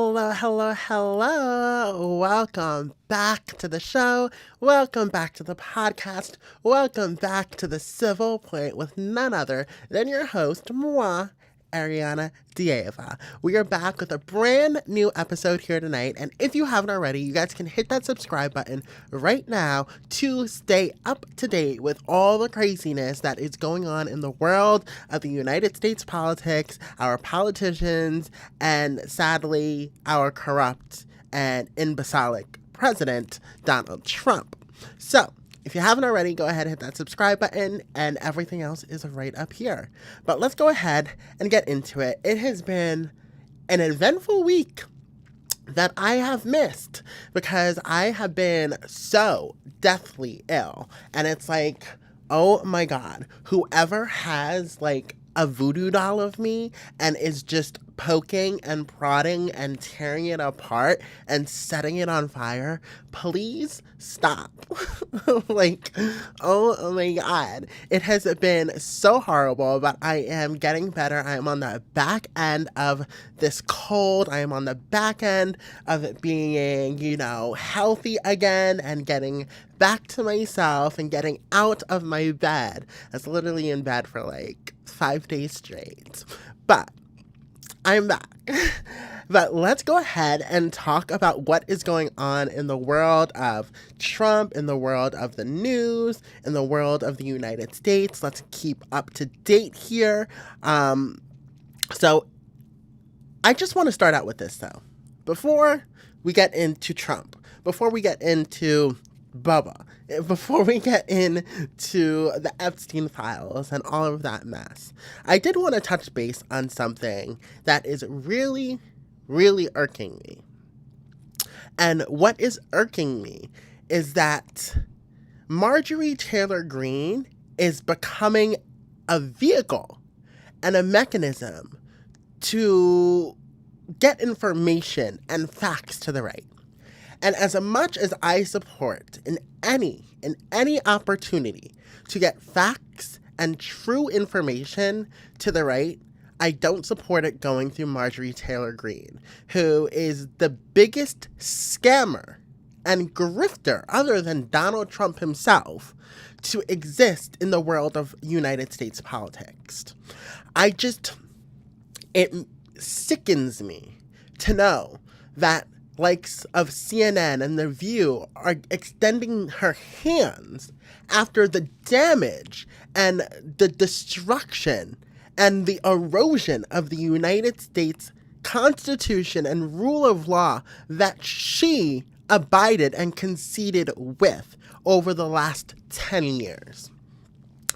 Hello, hello, hello. Welcome back to the show. Welcome back to the podcast. Welcome back to the Civil Point with none other than your host, moi, Ariana Dieva. We are back with a brand new episode here tonight, and if you haven't already, you guys can hit that subscribe button right now to stay up to date with all the craziness that is going on in the world of the United States politics, our politicians, and sadly, our corrupt and imbecilic president, Donald Trump. So, if you haven't already, go ahead and hit that subscribe button, and everything else is right up here. But let's go ahead and get into it. It has been an eventful week that I have missed because I have been so deathly ill. And it's like, oh my God, whoever has like a voodoo doll of me and is just poking and prodding and tearing it apart and setting it on fire, please stop. Like, oh my God. It has been so horrible, but I am getting better. I am on the back end of this cold. I am on the back end of it being, healthy again and getting back to myself and getting out of my bed. I was literally in bed for like 5 days straight. But I'm back. But let's go ahead and talk about what is going on in the world of Trump, in the world of the news, in the world of the United States. Let's keep up to date here. So I just want to start out with this, though. Before we get into Trump, before we get into Bubba, before we get into the Epstein files and all of that mess, I did want to touch base on something that is really, really irking me. And what is irking me is that Marjorie Taylor Greene is becoming a vehicle and a mechanism to get information and facts to the right. And as much as I support in any opportunity to get facts and true information to the right, I don't support it going through Marjorie Taylor Greene, who is the biggest scammer and grifter other than Donald Trump himself to exist in the world of United States politics. It sickens me to know that likes of CNN and The View are extending her hands after the damage and the destruction and the erosion of the United States Constitution and rule of law that she abided and conceded with over the last 10 years.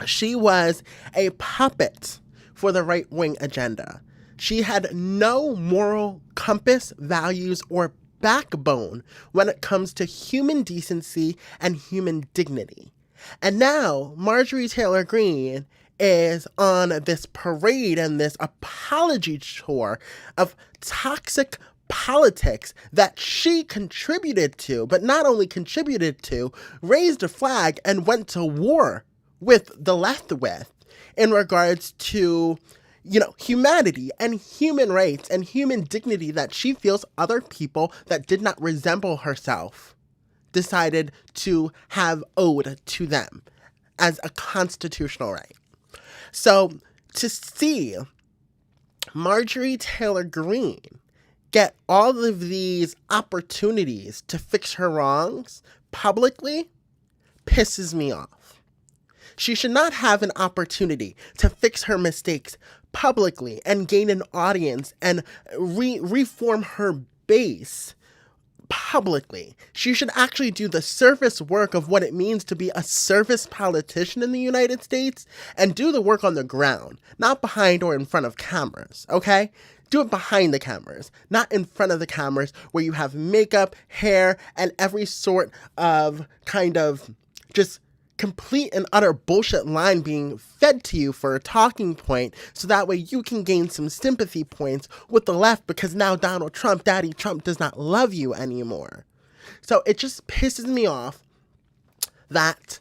She was a puppet for the right-wing agenda. She had no moral compass, values, or backbone when it comes to human decency and human dignity. And now Marjorie Taylor Greene is on this parade and this apology tour of toxic politics that she contributed to, but not only contributed to, raised a flag and went to war with the left with in regards to humanity and human rights and human dignity that she feels other people that did not resemble herself decided to have owed to them as a constitutional right. So to see Marjorie Taylor Greene get all of these opportunities to fix her wrongs publicly pisses me off. She should not have an opportunity to fix her mistakes publicly and gain an audience and reform her base publicly. She should actually do the surface work of what it means to be a service politician in the United States and do the work on the ground, not behind or in front of cameras, okay? Do it behind the cameras, not in front of the cameras where you have makeup, hair, and every sort of kind of just complete and utter bullshit line being fed to you for a talking point so that way you can gain some sympathy points with the left because now Donald Trump, Daddy Trump, does not love you anymore. So it just pisses me off that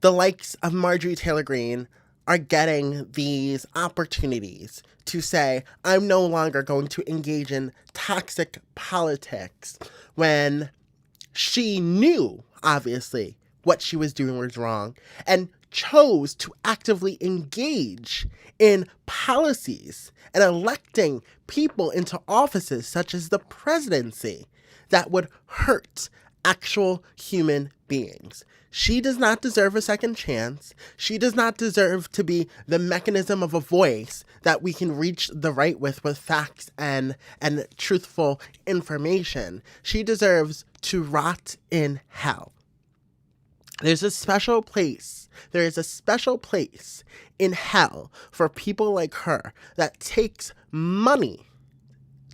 the likes of Marjorie Taylor Greene are getting these opportunities to say, I'm no longer going to engage in toxic politics, when she knew, obviously, what she was doing was wrong and chose to actively engage in policies and electing people into offices such as the presidency that would hurt actual human beings. She does not deserve a second chance. She does not deserve to be the mechanism of a voice that we can reach the right with facts and truthful information. She deserves to rot in hell. There's a special place. There is a special place in hell for people like her that takes money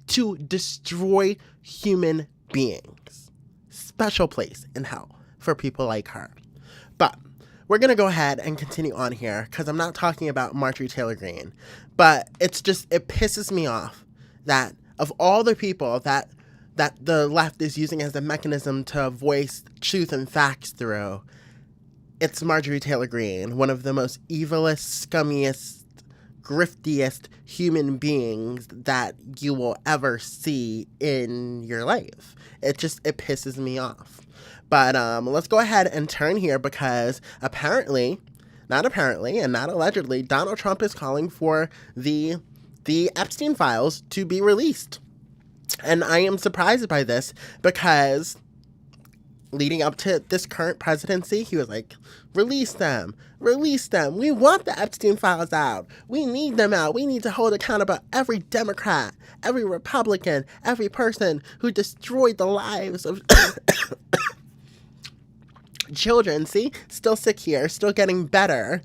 to destroy human beings. Special place in hell for people like her. But we're going to go ahead and continue on here because I'm not talking about Marjorie Taylor Greene. But it pisses me off that of all the people that the left is using as a mechanism to voice truth and facts through, it's Marjorie Taylor Greene, one of the most evilest, scummiest, griftiest human beings that you will ever see in your life. It pisses me off. But let's go ahead and turn here because not apparently, and not allegedly, Donald Trump is calling for the Epstein files to be released. And I am surprised by this because leading up to this current presidency, he was like, release them. We want the Epstein files out. We need them out. We need to hold accountable every Democrat, every Republican, every person who destroyed the lives of children. See, still sick here, still getting better.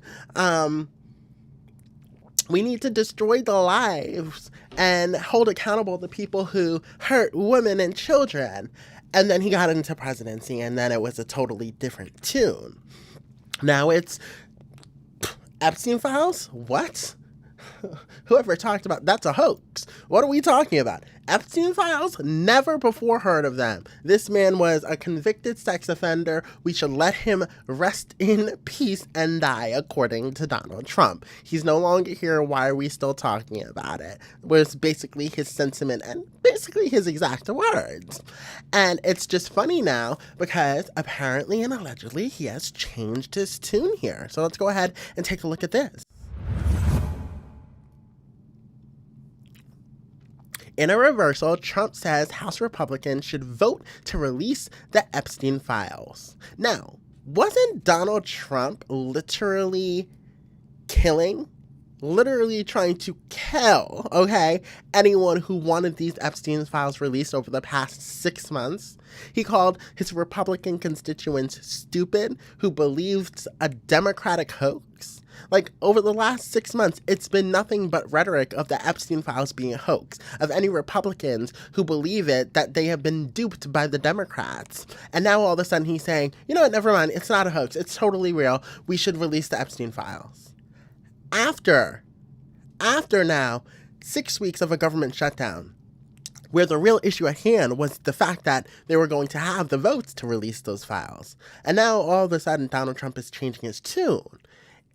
We need to destroy the lives and hold accountable the people who hurt women and children. And then he got into presidency, and then it was a totally different tune. Now it's Epstein files? What? Whoever talked about that's a hoax. What are we talking about? Epstein files? Never before heard of them. This man was a convicted sex offender. We should let him rest in peace and die, according to Donald Trump. He's no longer here. Why are we still talking about it? Was basically his sentiment and basically his exact words. And it's just funny now because apparently and allegedly he has changed his tune here. So let's go ahead and take a look at this. In a reversal, Trump says House Republicans should vote to release the Epstein files. Now, wasn't Donald Trump literally trying to kill, anyone who wanted these Epstein files released over the past 6 months? He called his Republican constituents stupid who believed a Democratic hoax. Like, over the last 6 months, it's been nothing but rhetoric of the Epstein files being a hoax, of any Republicans who believe it, that they have been duped by the Democrats. And now all of a sudden he's saying, you know what, never mind, it's not a hoax, it's totally real, we should release the Epstein files. After now 6 weeks of a government shutdown, where the real issue at hand was the fact that they were going to have the votes to release those files. And now all of a sudden Donald Trump is changing his tune.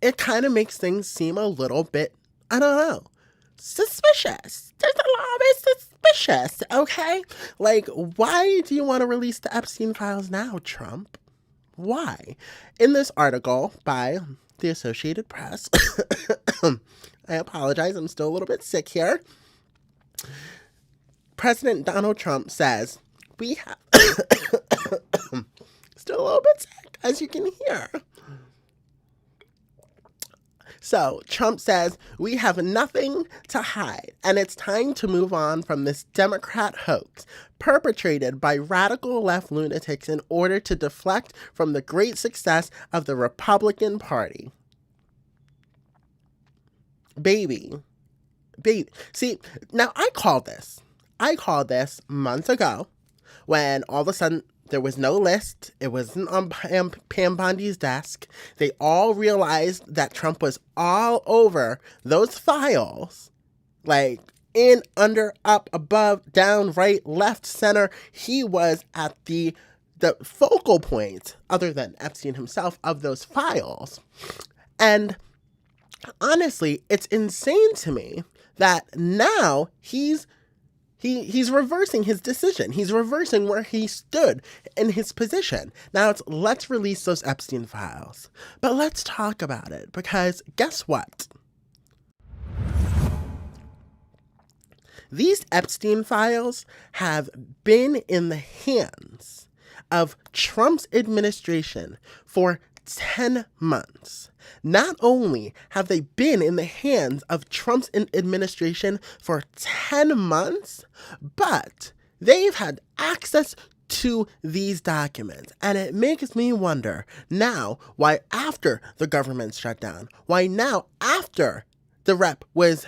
It kind of makes things seem a little bit, I don't know, suspicious. There's a lot of it suspicious, okay? Like, why do you want to release the Epstein files now, Trump? Why? In this article by the Associated Press, I apologize, I'm still a little bit sick here. President Donald Trump says, we have, still a little bit sick, as you can hear. So Trump says, we have nothing to hide, and it's time to move on from this Democrat hoax perpetrated by radical left lunatics in order to deflect from the great success of the Republican Party. Baby. See, now I called this months ago when all of a sudden there was no list. It wasn't on Pam Bondi's desk. They all realized that Trump was all over those files, like in, under, up, above, down, right, left, center. He was at the focal point, other than Epstein himself, of those files. And honestly, it's insane to me that now he's reversing his decision. He's reversing where he stood in his position. Now it's let's release those Epstein files. But let's talk about it because guess what? These Epstein files have been in the hands of Trump's administration for 10 months. Not only have they been in the hands of Trump's administration for 10 months, but they've had access to these documents. And it makes me wonder now why after the government shut down, why now after the rep was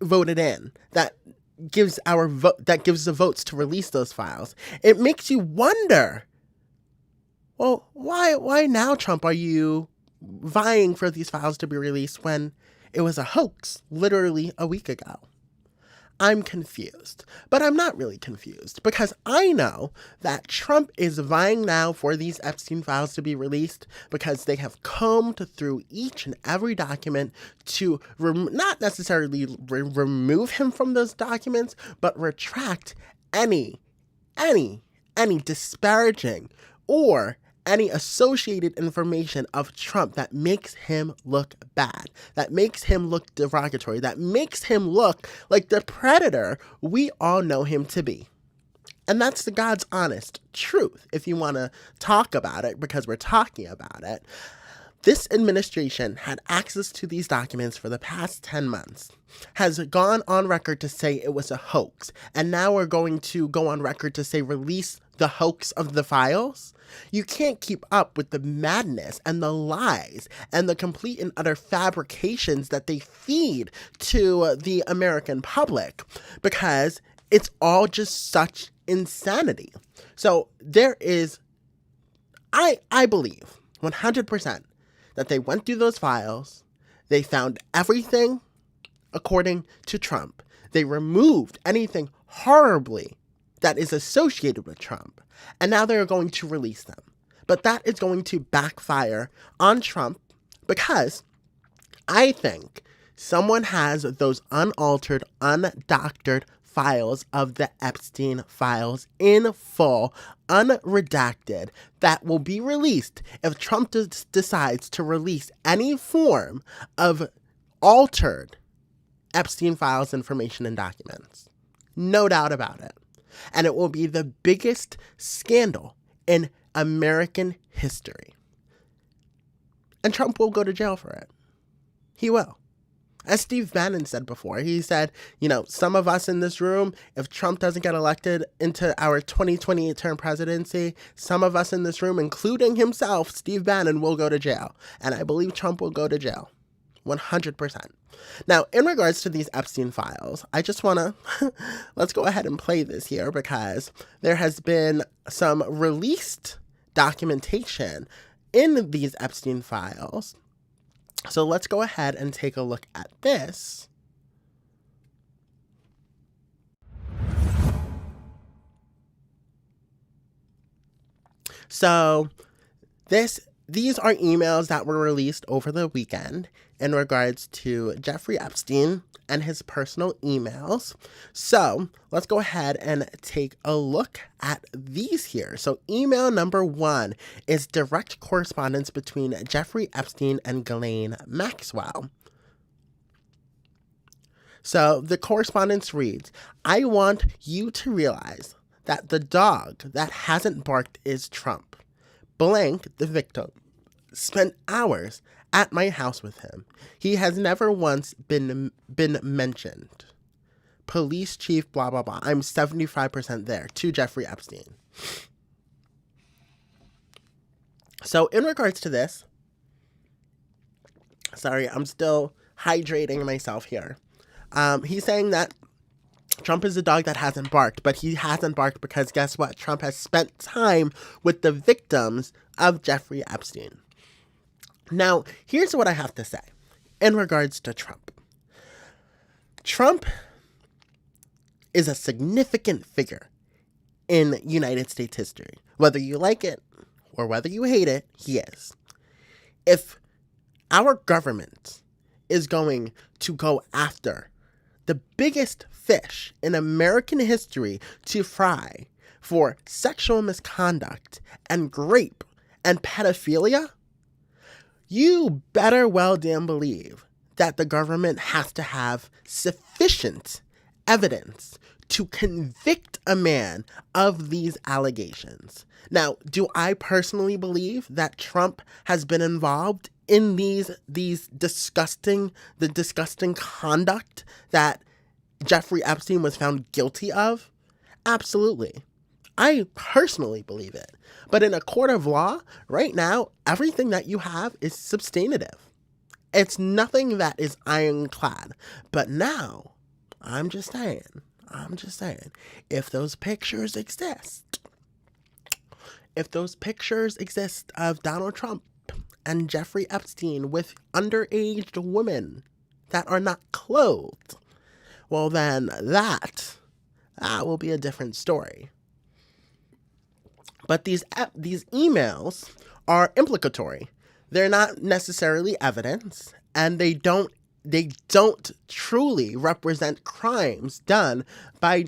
voted in, that gives the votes to release those files. It makes you wonder, well, why now, Trump, are you vying for these files to be released when it was a hoax literally a week ago? I'm confused, but I'm not really confused because I know that Trump is vying now for these Epstein files to be released because they have combed through each and every document to not necessarily remove him from those documents, but retract any disparaging or any associated information of Trump that makes him look bad, that makes him look derogatory, that makes him look like the predator we all know him to be. And that's the God's honest truth, if you want to talk about it, because we're talking about it. This administration had access to these documents for the past 10 months, has gone on record to say it was a hoax, and now we're going to go on record to say release the hoax of the files. You can't keep up with the madness and the lies and the complete and utter fabrications that they feed to the American public because it's all just such insanity. So there is, I believe 100% that they went through those files, they found everything according to Trump. They removed anything horribly that is associated with Trump, and now they're going to release them. But that is going to backfire on Trump because I think someone has those unaltered, undoctored files of the Epstein files in full, unredacted, that will be released if Trump decides to release any form of altered Epstein files, information, and documents. No doubt about it. And it will be the biggest scandal in American history. And Trump will go to jail for it. He will. As Steve Bannon said before, he said, some of us in this room, if Trump doesn't get elected into our 2028 term presidency, some of us in this room, including himself, Steve Bannon, will go to jail. And I believe Trump will go to jail. 100%. Now, in regards to these Epstein files, I just want to, let's go ahead and play this here because there has been some released documentation in these Epstein files. So let's go ahead and take a look at this. So these are emails that were released over the weekend in regards to Jeffrey Epstein and his personal emails. So let's go ahead and take a look at these here. So email number 1 is direct correspondence between Jeffrey Epstein and Ghislaine Maxwell. So the correspondence reads, I want you to realize that the dog that hasn't barked is Trump. Blank, the victim, spent hours at my house with him. He has never once been mentioned. Police chief, blah, blah, blah. I'm 75% there to Jeffrey Epstein. So in regards to this, sorry, I'm still hydrating myself here. He's saying that Trump is a dog that hasn't barked, but he hasn't barked because guess what? Trump has spent time with the victims of Jeffrey Epstein. Now, here's what I have to say in regards to Trump. Trump is a significant figure in United States history. Whether you like it or whether you hate it, he is. If our government is going to go after the biggest fish in American history to fry for sexual misconduct and rape and pedophilia, you better well damn believe that the government has to have sufficient evidence to convict a man of these allegations. Now, do I personally believe that Trump has been involved in these disgusting conduct that Jeffrey Epstein was found guilty of? Absolutely. I personally believe it. But in a court of law, right now, everything that you have is substantive. It's nothing that is ironclad. But now, I'm just saying, if those pictures exist of Donald Trump and Jeffrey Epstein with underage women that are not clothed, well then that will be a different story. But these emails are implicatory. They're not necessarily evidence, and they don't truly represent crimes done by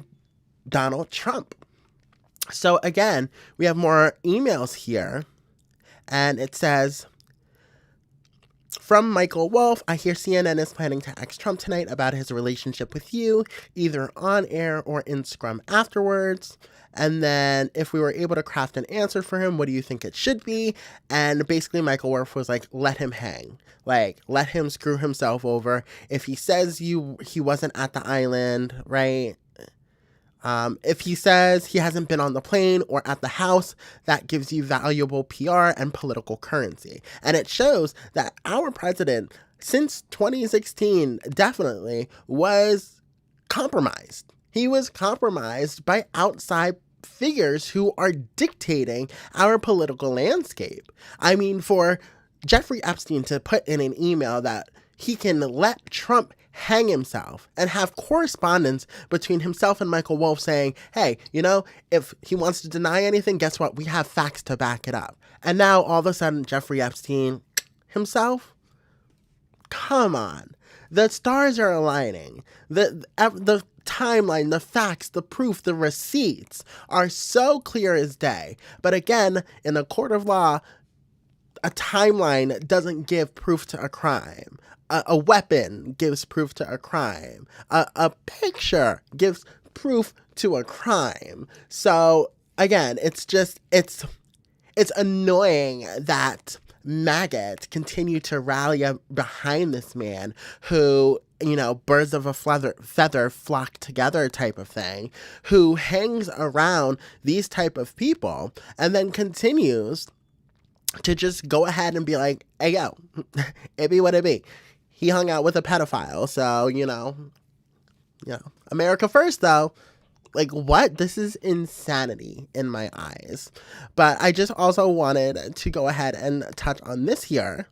Donald Trump. So again, we have more emails here, and it says, from Michael Wolff, I hear CNN is planning to ask Trump tonight about his relationship with you, either on air or in Scrum afterwards. And then if we were able to craft an answer for him, what do you think it should be? And basically Michael Wolff was like, let him hang. Like, let him screw himself over. If he says he wasn't at the island, right? If he says he hasn't been on the plane or at the house, that gives you valuable PR and political currency. And it shows that our president, since 2016, definitely was compromised. He was compromised by outside figures who are dictating our political landscape. I mean, for Jeffrey Epstein to put in an email that he can let Trump hang himself and have correspondence between himself and Michael Wolff saying, hey, if he wants to deny anything, guess what? We have facts to back it up. And now all of a sudden, Jeffrey Epstein himself? Come on. The stars are aligning. The timeline, the facts, the proof, the receipts are so clear as day. But again, in a court of law, a timeline doesn't give proof to a crime. A weapon gives proof to a crime. A picture gives proof to a crime. So again, it's annoying that maggots continue to rally behind this man who, birds of a feather flock together type of thing, who hangs around these type of people and then continues to just go ahead and be like, hey, yo, it be what it be. He hung out with a pedophile, so, America first, though. Like, what? This is insanity in my eyes. But I just also wanted to go ahead and touch on this here.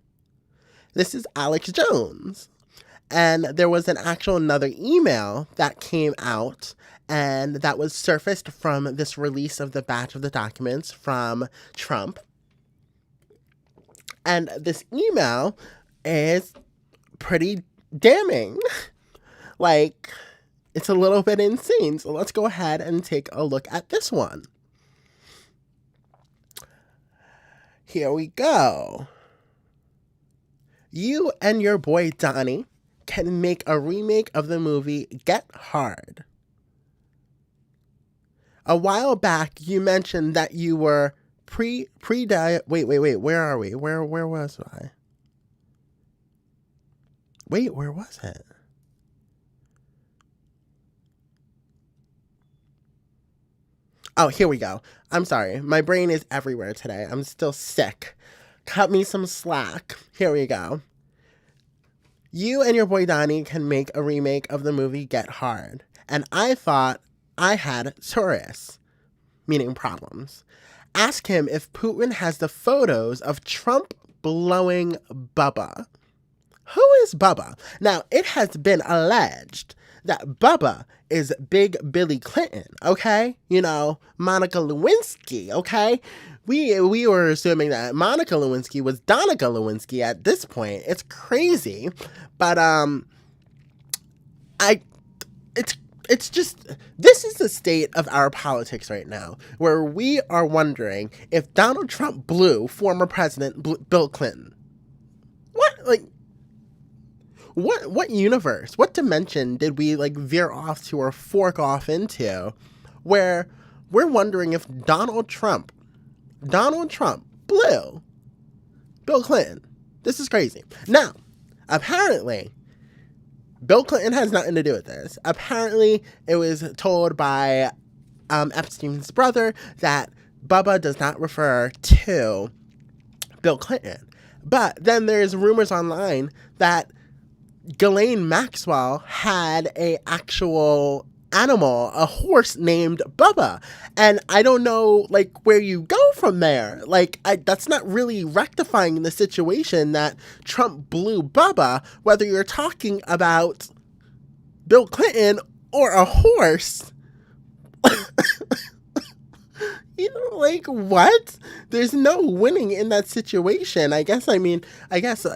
This is Alex Jones. And there was another email that came out and that was surfaced from this release of the batch of the documents from Trump. And this email is pretty damning. Like, it's a little bit insane. So let's go ahead and take a look at this one. Here we go. You and your boy Donnie can make a remake of the movie Get Hard. A while back, you mentioned that you were wait, where are we? Where was I? Wait, where was it? Oh, here we go. I'm sorry. My brain is everywhere today. I'm still sick. Cut me some slack. Here we go. You and your boy Donnie can make a remake of the movie Get Hard. And I thought I had Taurus, meaning problems. Ask him if Putin has the photos of Trump blowing Bubba. Who is Bubba? Now, it has been alleged that Bubba is Big Billy Clinton, okay? Monica Lewinsky, okay? we were assuming that Monica Lewinsky was Donica Lewinsky at this point. It's crazy. But I it's just, this is the state of our politics right now, where we are wondering if Donald Trump blew former President Bill Clinton. What universe, what dimension did we veer off to or fork off into, where we're wondering if Donald Trump blew Bill Clinton? This is crazy. Now, apparently, Bill Clinton has nothing to do with this. Apparently, it was told by Epstein's brother that Bubba does not refer to Bill Clinton. But then there's rumors online that Ghislaine Maxwell had a actual animal, a horse named Bubba. And I don't know, where you go from there. That's not really rectifying the situation that Trump blew Bubba, whether you're talking about Bill Clinton or a horse. What? There's no winning in that situation. I guess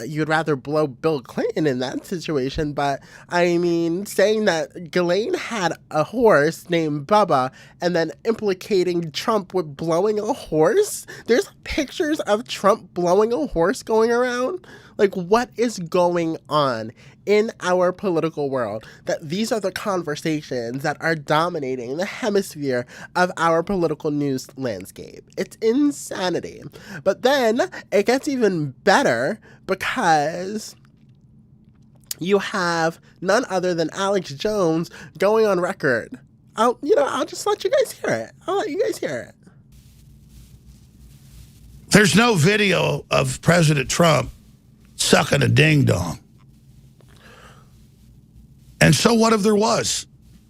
you'd rather blow Bill Clinton in that situation, but saying that Ghislaine had a horse named Bubba and then implicating Trump with blowing a horse? There's pictures of Trump blowing a horse going around. What is going on in our political world that these are the conversations that are dominating the hemisphere of our political news landscape? It's insanity. But then it gets even better because you have none other than Alex Jones going on record. I'll just let you guys hear it. I'll let you guys hear it. There's no video of President Trump sucking a ding-dong. And so what if there was?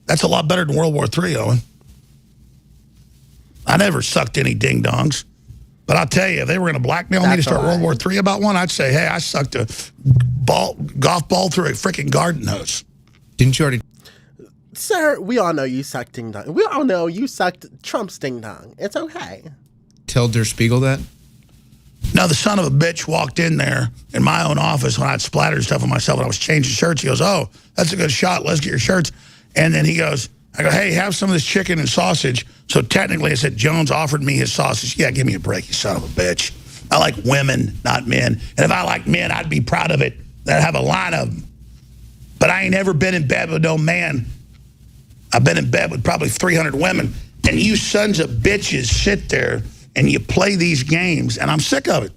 That's a lot better than World War III, Owen. I never sucked any ding-dongs. But I'll tell you, if they were going to blackmail me to start World War III about one, I'd say, hey, I sucked a golf ball through a freaking garden hose. Didn't you already? Sir, we all know you sucked ding-dong. We all know you sucked Trump's ding-dong. It's okay. Tell Der Spiegel that? No, the son of a bitch walked in there in my own office when I'd splattered stuff on myself and I was changing shirts. He goes, oh, that's a good shot. Let's get your shirts. And then he goes, I go, hey, have some of this chicken and sausage. So technically I said, Jones offered me his sausage. Yeah, give me a break, you son of a bitch. I like women, not men. And if I liked men, I'd be proud of it. I'd have a line of them. But I ain't ever been in bed with no man. I've been in bed with probably 300 women. And you sons of bitches sit there and you play these games, and I'm sick of it.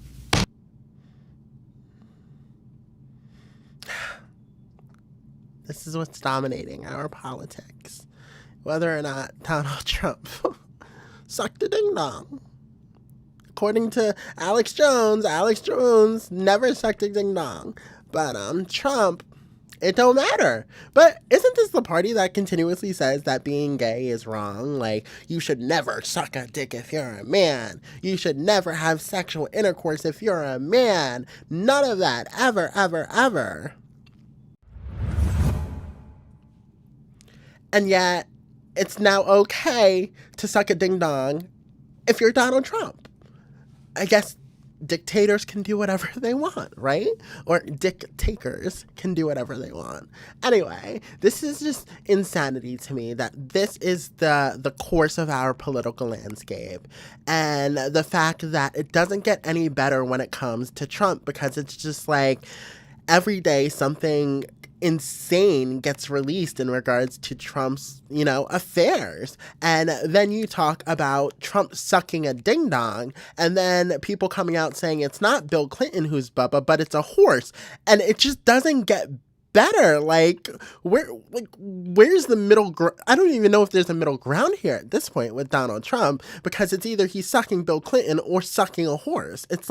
This is what's dominating our politics. Whether or not Donald Trump sucked a ding-dong. According to Alex Jones never sucked a ding-dong. But Trump, it don't matter. But isn't this the party that continuously says that being gay is wrong? You should never suck a dick if you're a man. You should never have sexual intercourse if you're a man. None of that. Ever, ever, ever. And yet, it's now okay to suck a ding-dong if you're Donald Trump. I guess dictators can do whatever they want, right? Or dictators can do whatever they want. Anyway, this is just insanity to me that this is the course of our political landscape. And the fact that it doesn't get any better when it comes to Trump, because it's just every day something insane gets released in regards to Trump's, affairs. And then you talk about Trump sucking a ding-dong, and then people coming out saying it's not Bill Clinton who's Bubba, but it's a horse. And it just doesn't get better. Where's the middle ground? I don't even know if there's a middle ground here at this point with Donald Trump, because it's either he's sucking Bill Clinton or sucking a horse. It's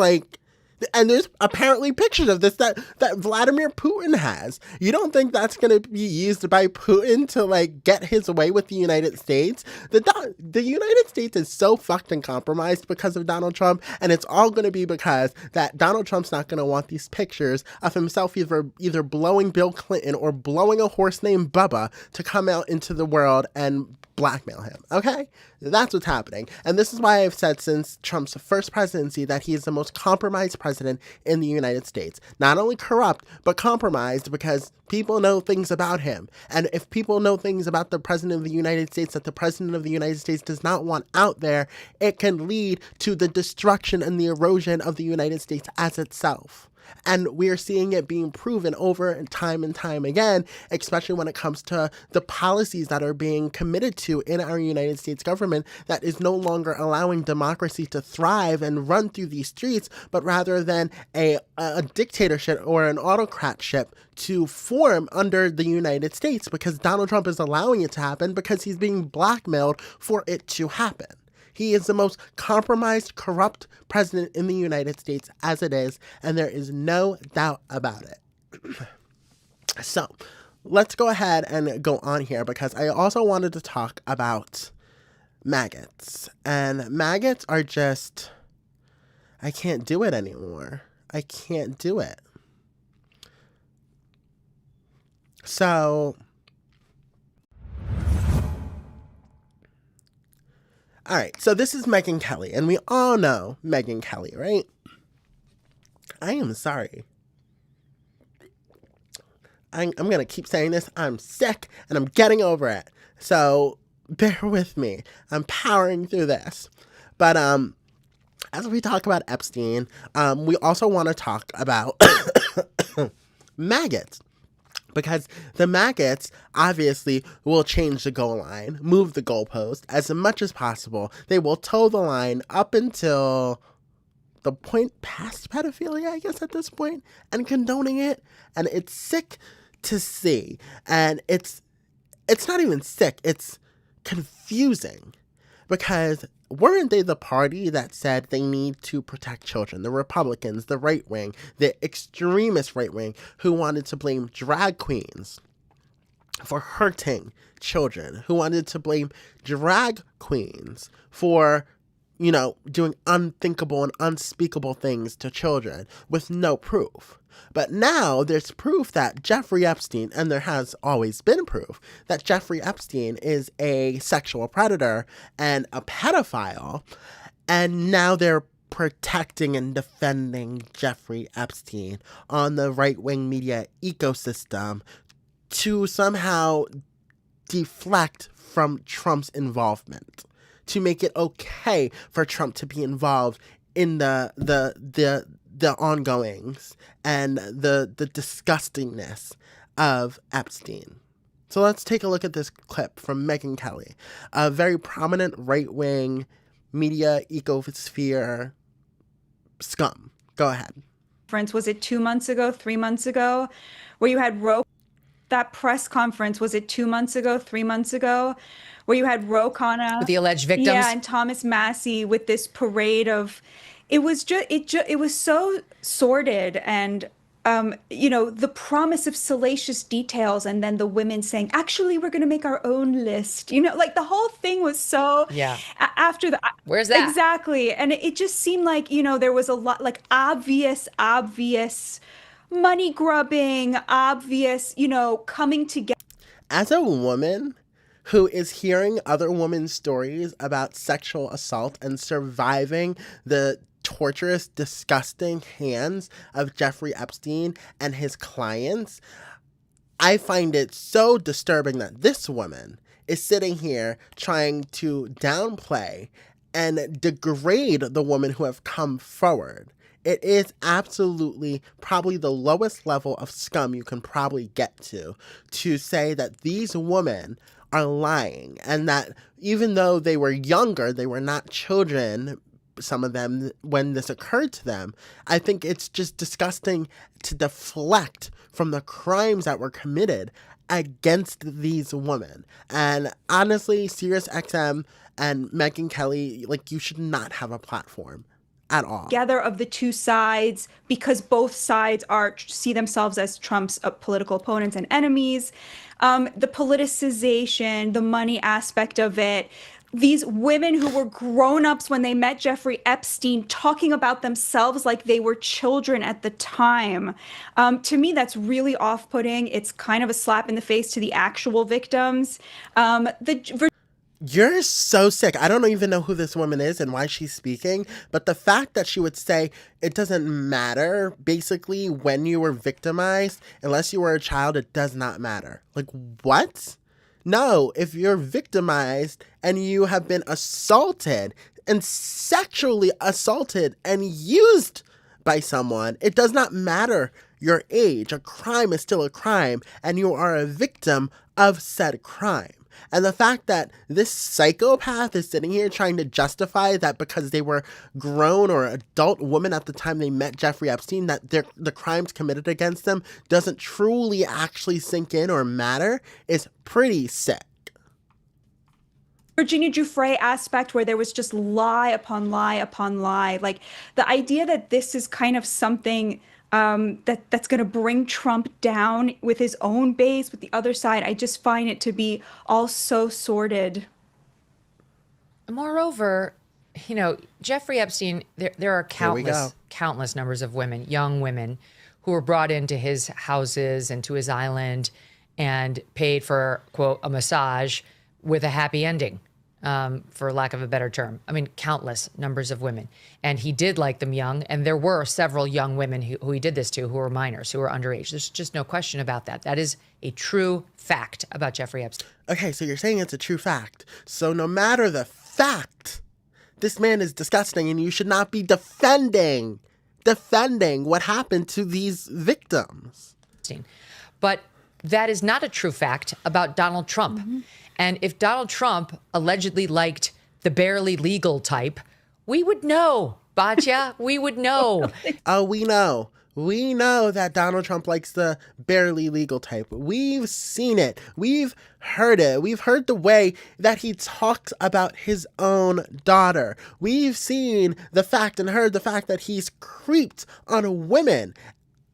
and there's apparently pictures of this that Vladimir Putin has. You don't think that's going to be used by Putin to get his way with the United States? The United States is so fucked and compromised because of Donald Trump, and it's all going to be because that Donald Trump's not going to want these pictures of himself either blowing Bill Clinton or blowing a horse named Bubba to come out into the world and blackmail him, okay? That's what's happening. And this is why I've said since Trump's first presidency that he is the most compromised president in the United States. Not only corrupt, but compromised because people know things about him. And if people know things about the president of the United States that the president of the United States does not want out there, it can lead to the destruction and the erosion of the United States as itself. And we're seeing it being proven over and time again, especially when it comes to the policies that are being committed to in our United States government that is no longer allowing democracy to thrive and run through these streets, but rather than a dictatorship or an autocratship to form under the United States, because Donald Trump is allowing it to happen because he's being blackmailed for it to happen. He is the most compromised, corrupt president in the United States as it is, and there is no doubt about it. So, let's go ahead and go on here because I also wanted to talk about maggots. And maggots are just, I can't do it anymore. I can't do it. So, all right, so this is Megyn Kelly, and we all know Megyn Kelly, right? I am sorry. I'm going to keep saying this. I'm sick, and I'm getting over it. So bear with me. I'm powering through this. But as we talk about Epstein, we also want to talk about maggots. Because the maggots obviously will change the goal line, move the goalpost as much as possible. They will toe the line up until the point past pedophilia, I guess, at this point, and condoning it. And it's sick to see. And it's not even sick. It's confusing. Because weren't they the party that said they need to protect children? The Republicans, the right wing, the extremist right wing, who wanted to blame drag queens for hurting children, who wanted to blame drag queens for, doing unthinkable and unspeakable things to children with no proof. But now there's proof that Jeffrey Epstein, and there has always been proof, that Jeffrey Epstein is a sexual predator and a pedophile, and now they're protecting and defending Jeffrey Epstein on the right-wing media ecosystem to somehow deflect from Trump's involvement, to make it okay for Trump to be involved in the ongoings and the disgustingness of Epstein. So let's take a look at this clip from Megyn Kelly, a very prominent right-wing media ecosphere scum. Go ahead. Was it 2 months ago, 3 months ago, where you had that press conference? Was it 2 months ago, 3 months ago, where you had Ro Khanna with the alleged victims? Yeah, and Thomas Massey with this parade of. It was so sordid, and the promise of salacious details, and then the women saying, "Actually, we're going to make our own list." The whole thing was so. Yeah. After the. Where's that? Exactly, and it just seemed like there was a lot obvious money grubbing, obvious coming together. As a woman who is hearing other women's stories about sexual assault and surviving the torturous, disgusting hands of Jeffrey Epstein and his clients, I find it so disturbing that this woman is sitting here trying to downplay and degrade the women who have come forward. It is absolutely probably the lowest level of scum you can probably get to say that these women are lying, and that even though they were younger, they were not children, some of them, when this occurred to them. I think it's just disgusting to deflect from the crimes that were committed against these women. And honestly, SiriusXM and Megyn Kelly, you should not have a platform at all. Together of the two sides, because both sides see themselves as Trump's political opponents and enemies. The politicization, the money aspect of it. These women who were grown-ups when they met Jeffrey Epstein talking about themselves like they were children at the time. To me, that's really off-putting. It's kind of a slap in the face to the actual victims. You're so sick. I don't even know who this woman is and why she's speaking, but the fact that she would say it doesn't matter, basically, when you were victimized, unless you were a child, it does not matter. Like, what? No, if you're victimized and you have been assaulted and sexually assaulted and used by someone, it does not matter your age. A crime is still a crime, and you are a victim of said crime. And the fact that this psychopath is sitting here trying to justify that because they were grown or adult women at the time they met Jeffrey Epstein, that the crimes committed against them doesn't truly actually sink in or matter is pretty sick. Virginia Giuffre aspect where there was just lie upon lie upon lie. Like the idea that this is kind of something that's going to bring Trump down with his own base, with the other side, I just find it to be all so sordid. Moreover, Jeffrey Epstein, there are countless numbers of women, young women, who were brought into his houses and to his island and paid for, quote, a massage with a happy ending, for lack of a better term. I mean, countless numbers of women. And he did like them young. And there were several young women who he did this to who were minors, who were underage. There's just no question about that. That is a true fact about Jeffrey Epstein. Okay, so you're saying it's a true fact. So no matter the fact, this man is disgusting and you should not be defending what happened to these victims. But that is not a true fact about Donald Trump. Mm-hmm. And if Donald Trump allegedly liked the barely legal type, we would know, Batya. We would know. Oh, we know. We know that Donald Trump likes the barely legal type. We've seen it. We've heard it. We've heard the way that he talks about his own daughter. We've seen the fact and heard the fact that he's creeped on women,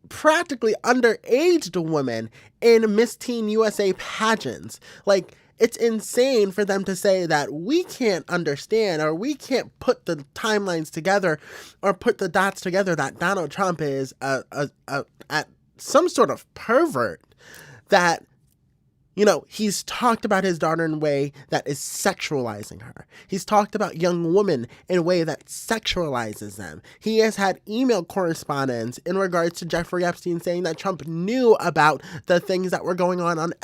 practically underaged women, in Miss Teen USA pageants. Like, it's insane for them to say that we can't understand or we can't put the timelines together or put the dots together that Donald Trump is some sort of pervert, that, he's talked about his daughter in a way that is sexualizing her. He's talked about young women in a way that sexualizes them. He has had email correspondence in regards to Jeffrey Epstein saying that Trump knew about the things that were going on in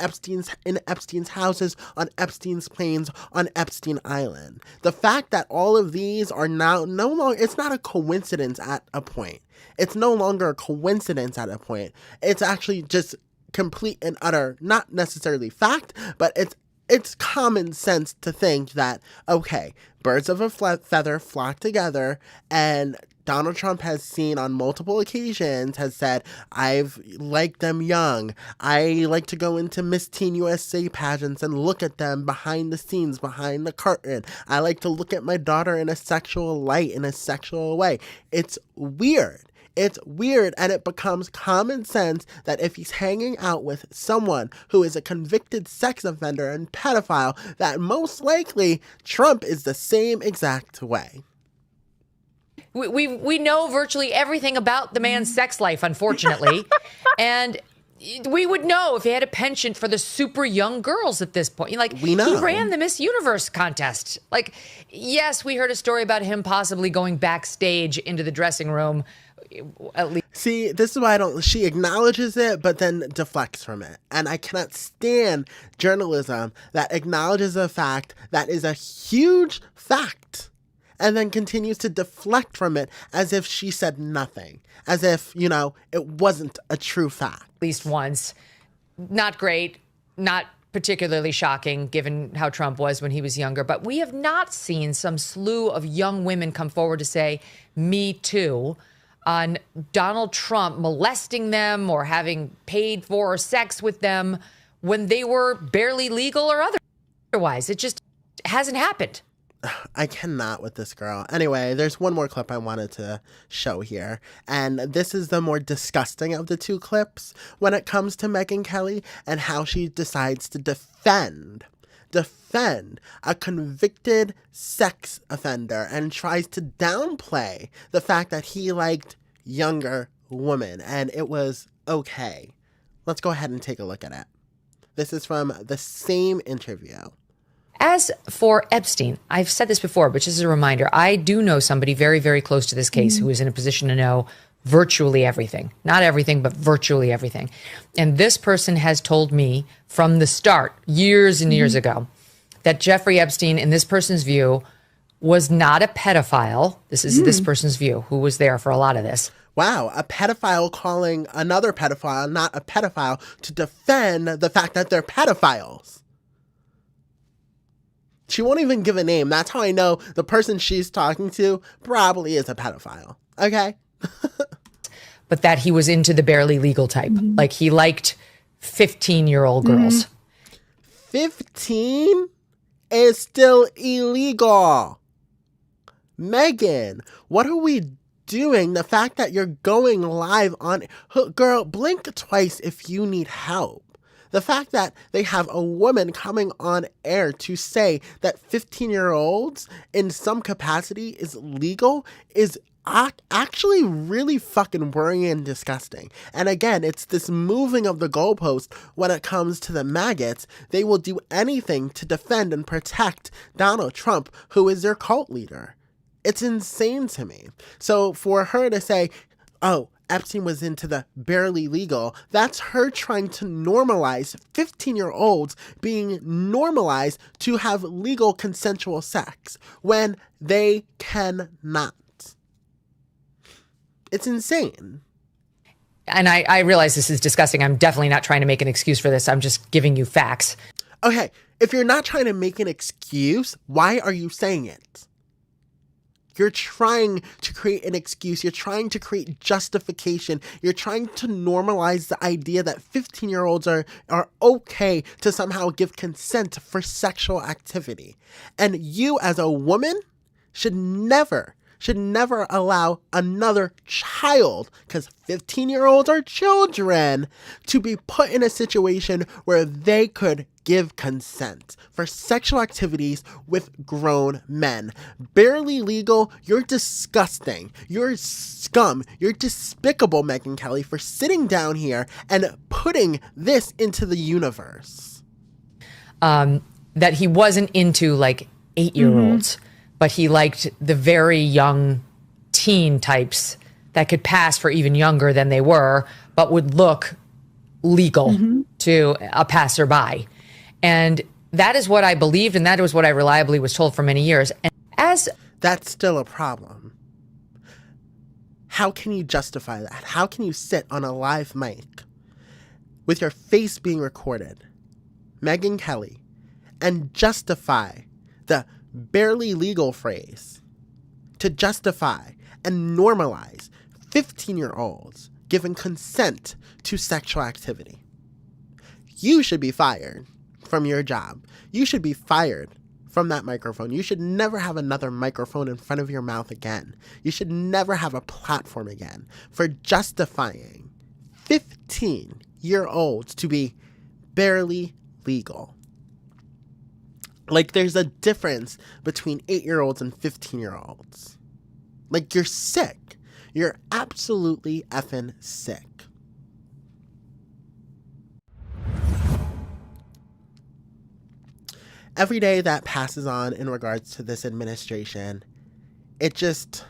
Epstein's houses, on Epstein's planes, on Epstein Island. The fact that all of these are now no longer, it's not a coincidence at a point. It's no longer a coincidence at a point. It's actually just complete and utter, not necessarily fact, but it's common sense to think that, okay, birds of a feather flock together, and Donald Trump has seen on multiple occasions, has said, I've liked them young. I like to go into Miss Teen USA pageants and look at them behind the scenes, behind the curtain. I like to look at my daughter in a sexual light, in a sexual way. It's weird. It's weird, and it becomes common sense that if he's hanging out with someone who is a convicted sex offender and pedophile, that most likely Trump is the same exact way. We know virtually everything about the man's sex life, unfortunately. And we would know if he had a penchant for the super young girls at this point. Like, we know. He ran the Miss Universe contest. Like, yes, we heard a story about him possibly going backstage into the dressing room. At least. See, this is why she acknowledges it, but then deflects from it. And I cannot stand journalism that acknowledges a fact that is a huge fact and then continues to deflect from it as if she said nothing, as if, it wasn't a true fact. At least once. Not great, not particularly shocking given how Trump was when he was younger, but we have not seen some slew of young women come forward to say, me too, on Donald Trump molesting them or having paid for sex with them when they were barely legal or otherwise. It just hasn't happened. I cannot with this girl. Anyway, there's one more clip I wanted to show here. And this is the more disgusting of the two clips when it comes to Megyn Kelly and how she decides to defend a convicted sex offender and tries to downplay the fact that he liked younger women and it was okay. Let's go ahead and take a look at it. This is from the same interview. As for Epstein, I've said this before, but just as a reminder, I do know somebody very, very close to this case who is in a position to know virtually everything. Not everything, but virtually everything. And this person has told me from the start, years and years ago, that Jeffrey Epstein, in this person's view, was not a pedophile. This is this person's view, who was there for a lot of this. Wow, a pedophile calling another pedophile not a pedophile to defend the fact that they're pedophiles. She won't even give a name. That's how I know the person she's talking to probably is a pedophile. Okay? But that he was into the barely legal type. Like he liked 15-year-old girls. 15 is still illegal. Megan, what are we doing? The fact that you're going live on... Girl, blink twice if you need help. The fact that they have a woman coming on air to say that 15-year-olds in some capacity is legal is actually really fucking worrying and disgusting. And again, it's this moving of the goalpost when it comes to the maggots. They will do anything to defend and protect Donald Trump, who is their cult leader. It's insane to me. So for her to say, oh, Epstein was into the barely legal, that's her trying to normalize 15-year-olds being normalized to have legal consensual sex when they cannot. It's insane. And I realize this is disgusting. I'm definitely not trying to make an excuse for this. I'm just giving you facts. Okay, if you're not trying to make an excuse, why are you saying it? You're trying to create an excuse. You're trying to create justification. You're trying to normalize the idea that 15-year-olds are okay to somehow give consent for sexual activity. And you as a woman should never allow another child, because 15-year-olds are children, to be put in a situation where they could give consent for sexual activities with grown men. Barely legal, you're disgusting. You're scum. You're despicable, Megyn Kelly, for sitting down here and putting this into the universe. That he wasn't into like 8-year-olds, but he liked the very young teen types that could pass for even younger than they were, but would look legal to a passerby. And that is what I believed, and that was what I reliably was told for many years. And as that's still a problem. How can you justify that? How can you sit on a live mic with your face being recorded, Megyn Kelly, and justify the barely legal phrase to justify and normalize 15-year-olds giving consent to sexual activity? You should be fired from your job. You should be fired from that microphone. You should never have another microphone in front of your mouth again. You should never have a platform again for justifying 15-year-olds to be barely legal. Like, there's a difference between 8-year-olds and 15-year-olds. Like, you're sick. You're absolutely effing sick. Every day that passes on in regards to this administration, it just...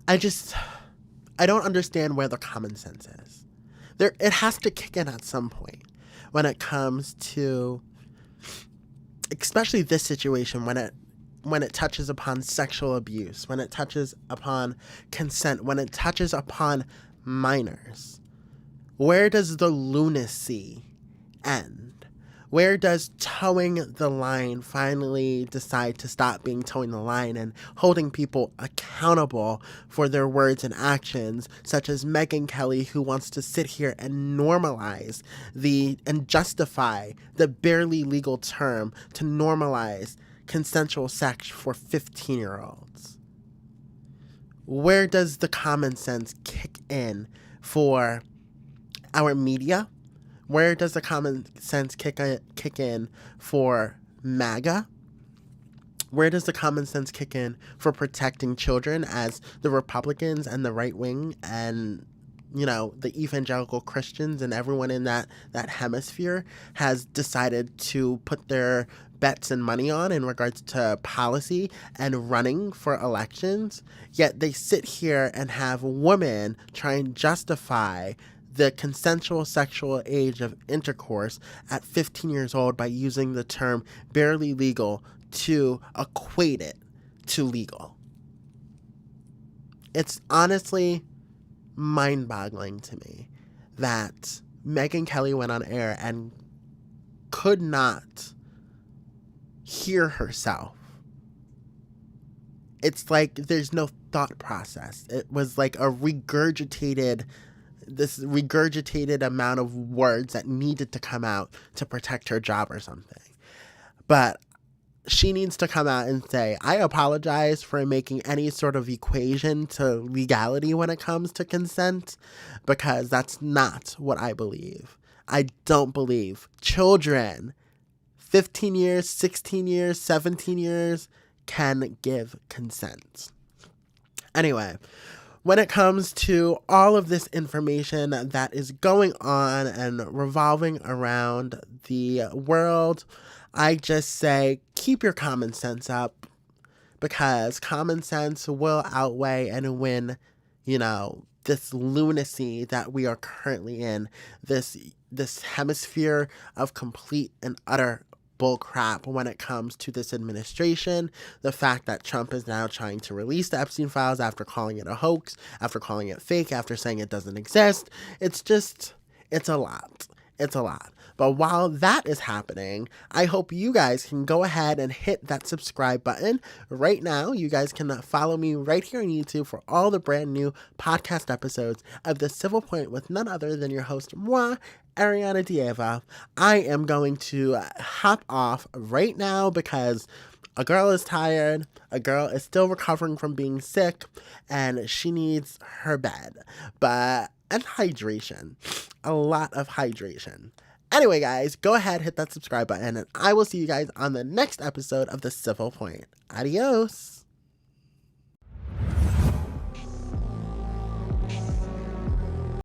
I don't understand where the common sense is. It has to kick in at some point when it comes to, especially this situation, when it touches upon sexual abuse, when it touches upon consent, when it touches upon minors. Where does the lunacy end? Where does towing the line finally decide to stop being towing the line and holding people accountable for their words and actions, such as Megyn Kelly, who wants to sit here and normalize and justify the barely legal term to normalize consensual sex for 15-year-olds? Where does the common sense kick in for our media? Where does the common sense kick in for MAGA? Where does the common sense kick in for protecting children, as the Republicans and the right wing and the evangelical Christians and everyone in that hemisphere has decided to put their bets and money on in regards to policy and running for elections. Yet they sit here and have women try and justify the consensual sexual age of intercourse at 15 years old by using the term barely legal to equate it to legal. It's honestly mind-boggling to me that Megyn Kelly went on air and could not hear herself. It's like there's no thought process. It was like a regurgitated amount of words that needed to come out to protect her job or something. But she needs to come out and say, I apologize for making any sort of equation to legality when it comes to consent, because that's not what I believe. I don't believe children, 15 years, 16 years, 17 years, can give consent. Anyway, when it comes to all of this information that is going on and revolving around the world, I just say keep your common sense up, because common sense will outweigh and win, this lunacy that we are currently in, this hemisphere of complete and utter bullcrap when it comes to this administration. The fact that Trump is now trying to release the Epstein files after calling it a hoax, after calling it fake, after saying it doesn't exist. It's a lot. It's a lot. But while that is happening, I hope you guys can go ahead and hit that subscribe button right now. You guys can follow me right here on YouTube for all the brand new podcast episodes of The Civil Point with none other than your host, moi, Ariana Dieva. I am going to hop off right now because a girl is tired, a girl is still recovering from being sick, and she needs her bed. And hydration. A lot of hydration. Anyway, guys, go ahead, hit that subscribe button, and I will see you guys on the next episode of The Civil Point. Adios.